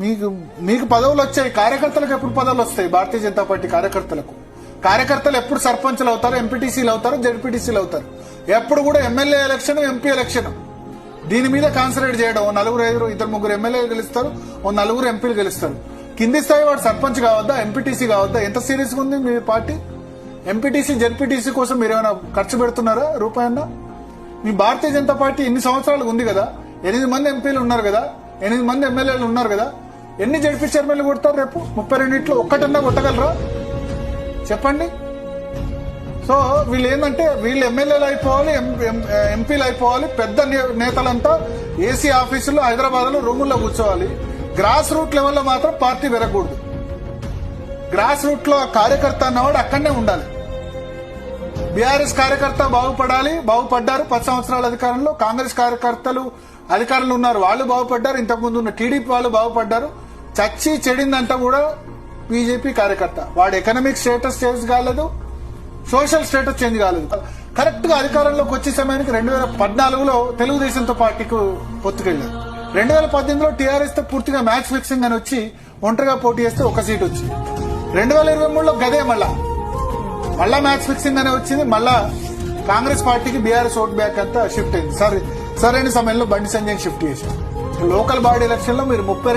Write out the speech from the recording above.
మీకు మీకు పదవులు వచ్చాయి, కార్యకర్తలకు ఎప్పుడు పదవులు వస్తాయి? భారతీయ జనతా పార్టీ కార్యకర్తలు ఎప్పుడు సర్పంచ్లు అవుతారు, ఎంపీటీసీలు అవుతారు, జడ్పీటీసీలు అవుతారు. ఎప్పుడు కూడా ఎమ్మెల్యే ఎలక్షన్, ఎంపీ ఎలక్షన్ దీని మీద కాన్సన్ట్రేట్ చేయడం. ఇద్దరు ముగ్గురు ఎమ్మెల్యేలు గెలుస్తారు, నలుగురు ఎంపీలు గెలుస్తారు. కింది స్థాయి వాడు సర్పంచ్ కావద్దా, ఎంపీటీసీ కావద్దా? ఎంత సీరియస్ గా ఉంది మీ పార్టీ? ఎంపీటీసీ జడ్పీటీసీ కోసం మీరు ఏమైనా ఖర్చు పెడుతున్నారా రూపాయన్నా? మీ భారతీయ జనతా పార్టీ ఇన్ని సంవత్సరాలు ఉంది కదా, 8 మంది ఎంపీలు ఉన్నారు కదా, 8 మంది ఎమ్మెల్యేలు ఉన్నారు కదా, ఎన్ని జడ్పీ చైర్మన్లు కొడతారు రేపు? 32 ఒక్కటన్నా కొట్టగలరా చెప్పండి? సో వీళ్ళు ఏంటంటే వీళ్ళు ఎమ్మెల్యేలు అయిపోవాలి, ఎంపీలు అయిపోవాలి, పెద్ద నేతలంతా ఏసీ ఆఫీసులో హైదరాబాద్ లో రూముల్లో కూర్చోవాలి. గ్రాస్ రూట్ లెవెల్లో మాత్రం పార్టీ పెరగకూడదు. గ్రాస్ రూట్ లో కార్యకర్త అన్నవాడు అక్కడనే ఉండాలి. బీఆర్ఎస్ కార్యకర్త బాగుపడ్డారు 10 సంవత్సరాల అధికారంలో. కాంగ్రెస్ కార్యకర్తలు అధికారులు ఉన్నారు, వాళ్ళు బాగుపడ్డారు. ఇంతకుముందు ఉన్న టీడీపీ వాళ్ళు బాగుపడ్డారు. చచ్చి చెడిందంతా కూడా బీజేపీ కార్యకర్త. వాడు ఎకనామిక్ స్టేటస్ చేంజ్ కాలేదు, సోషల్ స్టేటస్ చేంజ్ కాలేదు. కరెక్ట్ గా అధికారంలోకి వచ్చే సమయానికి 2014లో తెలుగుదేశంతో పార్టీకి పొత్తుకెళ్లారు. 2018లో టీఆర్ఎస్ తో పూర్తిగా మ్యాచ్ ఫిక్సింగ్ అని వచ్చి ఒంటరిగా పోటీ చేస్తే 1 సీట్ వచ్చింది. 2023లో గదే మళ్ళా మ్యాచ్ ఫిక్సింగ్ అనే వచ్చింది. మళ్ళా కాంగ్రెస్ పార్టీకి బీఆర్ఎస్ ఓట్ బ్యాక్ అంతా షిఫ్ట్ అయింది. సరైన సమయంలో బండి సంజయ్ షిఫ్ట్ చేశారు. లోకల్ బాడీ ఎలక్షన్ లో మీరు 32